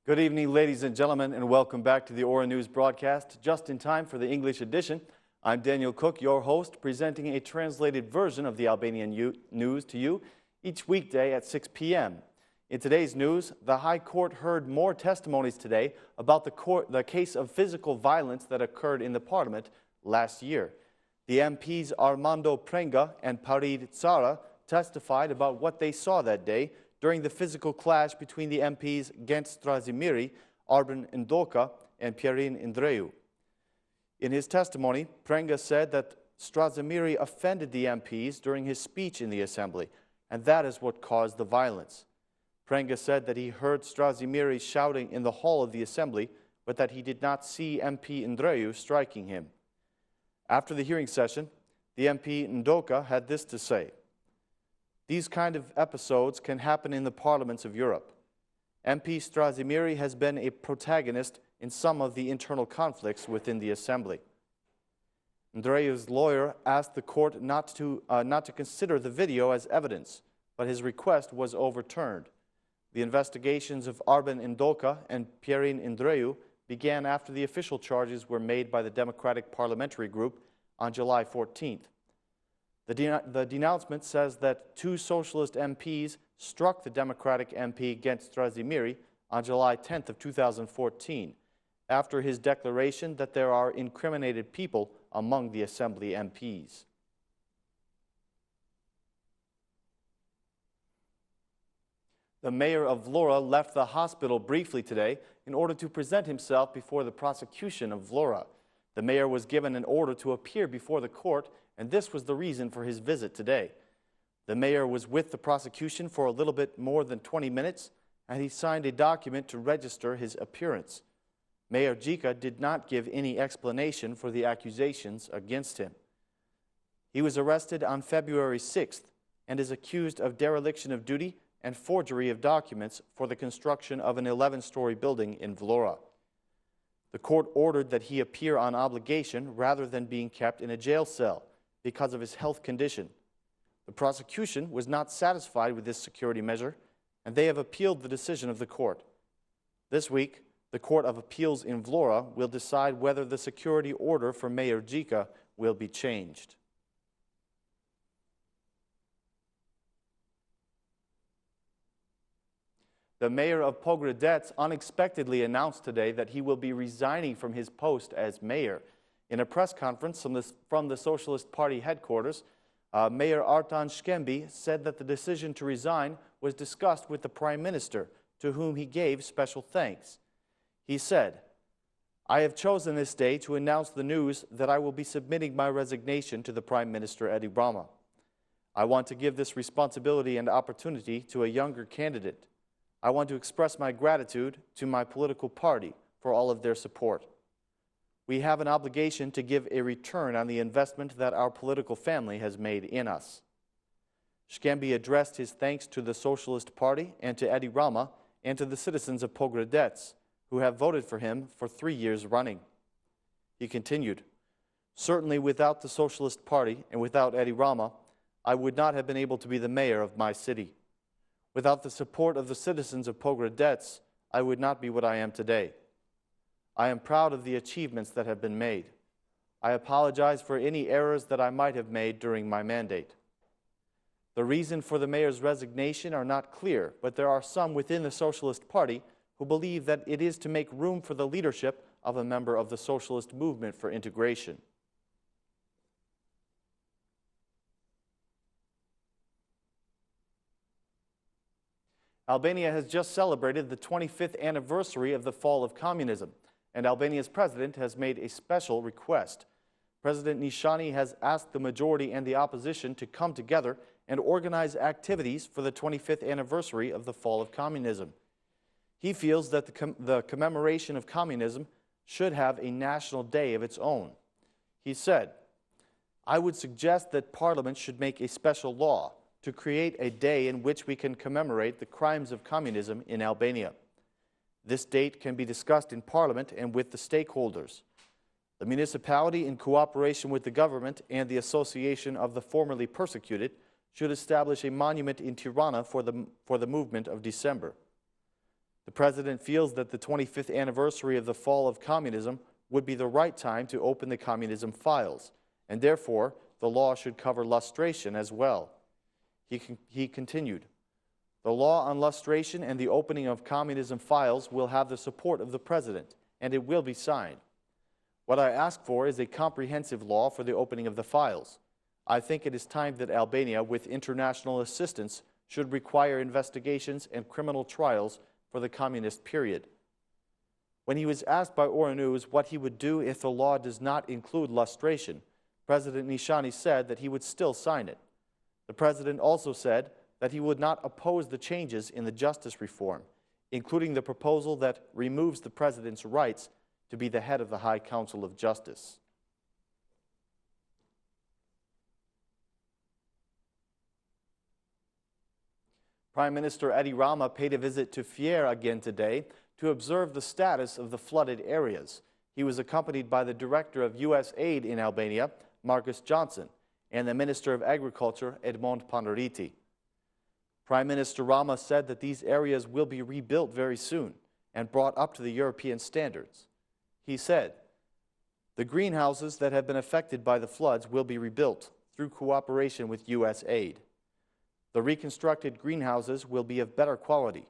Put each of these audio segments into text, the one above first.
Good evening, ladies and gentlemen, and welcome back to the Aura News broadcast, just in time for the English edition. I'm Daniel Cook, your host, presenting a translated version of the Albanian news to you each weekday at 6 p.m. In today's news, the High Court heard more testimonies today about the case of physical violence that occurred in the Parliament last year. The MPs Armando Prenga and Parid Tsara testified about what they saw that day during the physical clash between the MPs Gent Strazimiri, Arben Ndoka, and Pierin Indreu. In his testimony, Prenga said that Strazimiri offended the MPs during his speech in the Assembly, and that is what caused the violence. Prenga said that he heard Strazimiri shouting in the hall of the Assembly, but that he did not see MP Indreu striking him. After the hearing session, the MP Ndoka had this to say: "These kind of episodes can happen in the parliaments of Europe. MP Strazimiri has been a protagonist in some of the internal conflicts within the Assembly." Ndreu's lawyer asked the court not to consider the video as evidence, but his request was overturned. The investigations of Arben Ndoka and Pierin Indreu began after the official charges were made by the Democratic Parliamentary Group on July 14th. The denouncement says that two socialist MPs struck the Democratic MP Gent Strazimiri on July 10th of 2014, after his declaration that there are incriminated people among the Assembly MPs. The mayor of Vlora left the hospital briefly today in order to present himself before the prosecution of Vlora. The mayor was given an order to appear before the court, and this was the reason for his visit today. The mayor was with the prosecution for a little bit more than 20 minutes, and he signed a document to register his appearance. Mayor Gjika did not give any explanation for the accusations against him. He was arrested on February 6th and is accused of dereliction of duty and forgery of documents for the construction of an 11-story building in Vlora. The court ordered that he appear on obligation rather than being kept in a jail cell because of his health condition. The prosecution was not satisfied with this security measure, and they have appealed the decision of the court. This week, the Court of Appeals in Vlora will decide whether the security order for Mayor Gjika will be changed. The mayor of Pogradec unexpectedly announced today that he will be resigning from his post as mayor. In a press conference from the Socialist Party headquarters, Mayor Artan Shkembi said that the decision to resign was discussed with the Prime Minister, to whom he gave special thanks. He said, "I have chosen this day to announce the news that I will be submitting my resignation to the Prime Minister Rama. I want to give this responsibility and opportunity to a younger candidate. I want to express my gratitude to my political party for all of their support. We have an obligation to give a return on the investment that our political family has made in us." Shkembi addressed his thanks to the Socialist Party and to Rama and to the citizens of Pogradec, who have voted for him for 3 years running. He continued, "Certainly without the Socialist Party and without Rama, I would not have been able to be the mayor of my city. Without the support of the citizens of Pogradec, I would not be what I am today. I am proud of the achievements that have been made. I apologize for any errors that I might have made during my mandate. The reason for the mayor's resignation are not clear, but there are some within the Socialist Party who believe that it is to make room for the leadership of a member of the Socialist Movement for Integration." Albania has just celebrated the 25th anniversary of the fall of communism, and Albania's president has made a special request. President Nishani has asked the majority and the opposition to come together and organize activities for the 25th anniversary of the fall of communism. He feels that the commemoration of communism should have a national day of its own. He said, "I would suggest that Parliament should make a special law to create a day in which we can commemorate the crimes of communism in Albania. This date can be discussed in Parliament and with the stakeholders. The municipality, in cooperation with the government and the Association of the Formerly Persecuted, should establish a monument in Tirana for the movement of December. The president feels that the 25th anniversary of the fall of communism would be the right time to open the communism files, and therefore the law should cover lustration as well. He continued, "The law on lustration and the opening of communism files will have the support of the president, and it will be signed. What I ask for is a comprehensive law for the opening of the files. I think it is time that Albania, with international assistance, should require investigations and criminal trials for the communist period." When he was asked by Ora News what he would do if the law does not include lustration, President Nishani said that he would still sign it. The president also said that he would not oppose the changes in the justice reform, including the proposal that removes the president's rights to be the head of the High Council of Justice. Prime Minister Rama paid a visit to Fier again today to observe the status of the flooded areas. He was accompanied by the director of USAID in Albania, Marcus Johnson, and the Minister of Agriculture, Edmond Panariti. Prime Minister Rama said that these areas will be rebuilt very soon and brought up to the European standards. He said, "The greenhouses that have been affected by the floods will be rebuilt through cooperation with USAID. The reconstructed greenhouses will be of better quality.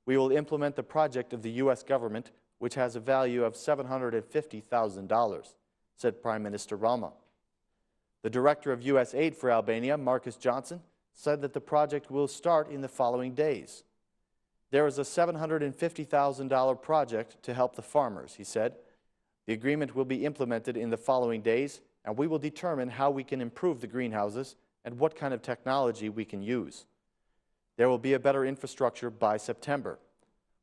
We will implement the project of the U.S. government, which has a value of $750,000, said Prime Minister Rama. The director of USAID for Albania, Marcus Johnson, said that the project will start in the following days. There is a $750,000 project to help the farmers, he said. The agreement will be implemented in the following days, and we will determine how we can improve the greenhouses and what kind of technology we can use. There will be a better infrastructure by September.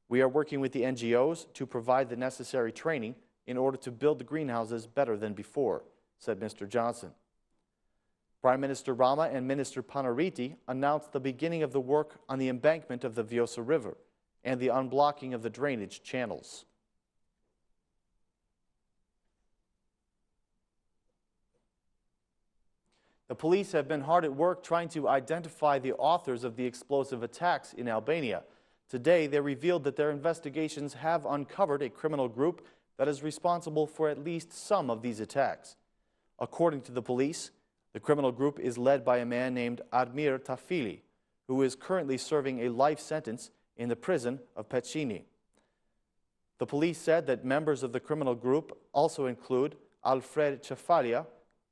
We are working with the NGOs to provide the necessary training in order to build the greenhouses better than before, said Mr. Johnson. Prime Minister Rama and Minister Panariti announced the beginning of the work on the embankment of the Vjosa River and the unblocking of the drainage channels. The police have been hard at work trying to identify the authors of the explosive attacks in Albania. Today, they revealed that their investigations have uncovered a criminal group that is responsible for at least some of these attacks. According to the police, the criminal group is led by a man named Admir Tafili, who is currently serving a life sentence in the prison of Pecini. The police said that members of the criminal group also include Alfred Cefalia,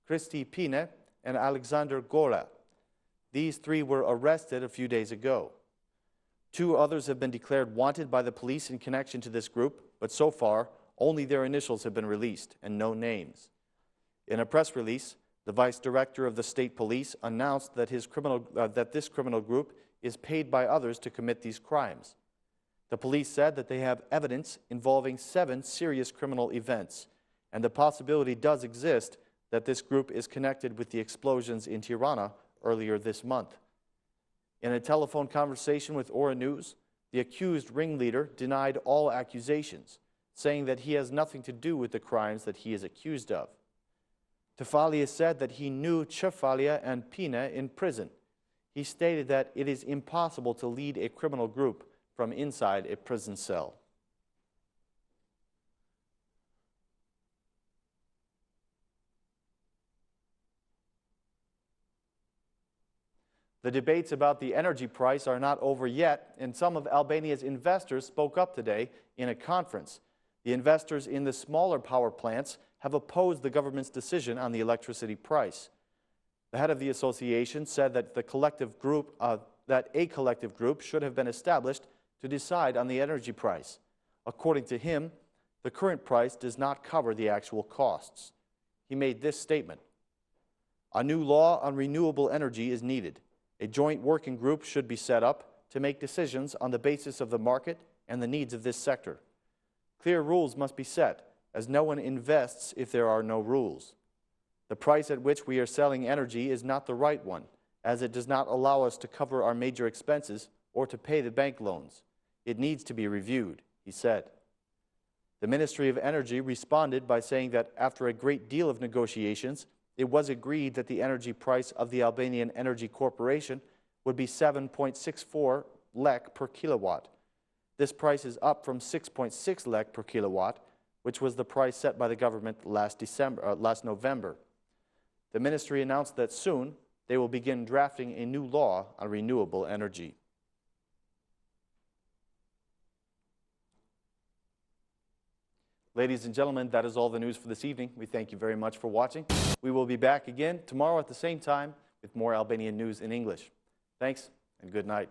Cristi Pine, and Alexander Vora. These three were arrested a few days ago. 2 others have been declared wanted by the police in connection to this group, but so far, only their initials have been released and no names. In a press release, the vice director of the state police announced that this criminal group is paid by others to commit these crimes. The police said that they have evidence involving 7 serious criminal events, and the possibility does exist that this group is connected with the explosions in Tirana earlier this month. In a telephone conversation with Ora News, the accused ringleader denied all accusations, saying that he has nothing to do with the crimes that he is accused of. Tafali said that he knew Cefalia and Pina in prison. He stated that it is impossible to lead a criminal group from inside a prison cell. The debates about the energy price are not over yet, and some of Albania's investors spoke up today in a conference. The investors in the smaller power plants have opposed the government's decision on the electricity price. The head of the association said that a collective group should have been established to decide on the energy price. According to him, the current price does not cover the actual costs. He made this statement: "A new law on renewable energy is needed. A joint working group should be set up to make decisions on the basis of the market and the needs of this sector. Clear rules must be set, as no one invests if there are no rules. The price at which we are selling energy is not the right one, as it does not allow us to cover our major expenses or to pay the bank loans. It needs to be reviewed," he said. The Ministry of Energy responded by saying that after a great deal of negotiations, it was agreed that the energy price of the Albanian Energy Corporation would be 7.64 lek per kilowatt. This price is up from 6.6 lek per kilowatt, which was the price set by the government last November. The ministry announced that soon they will begin drafting a new law on renewable energy. Ladies and gentlemen, that is all the news for this evening. We thank you very much for watching. We will be back again tomorrow at the same time with more Albanian news in English. Thanks and good night.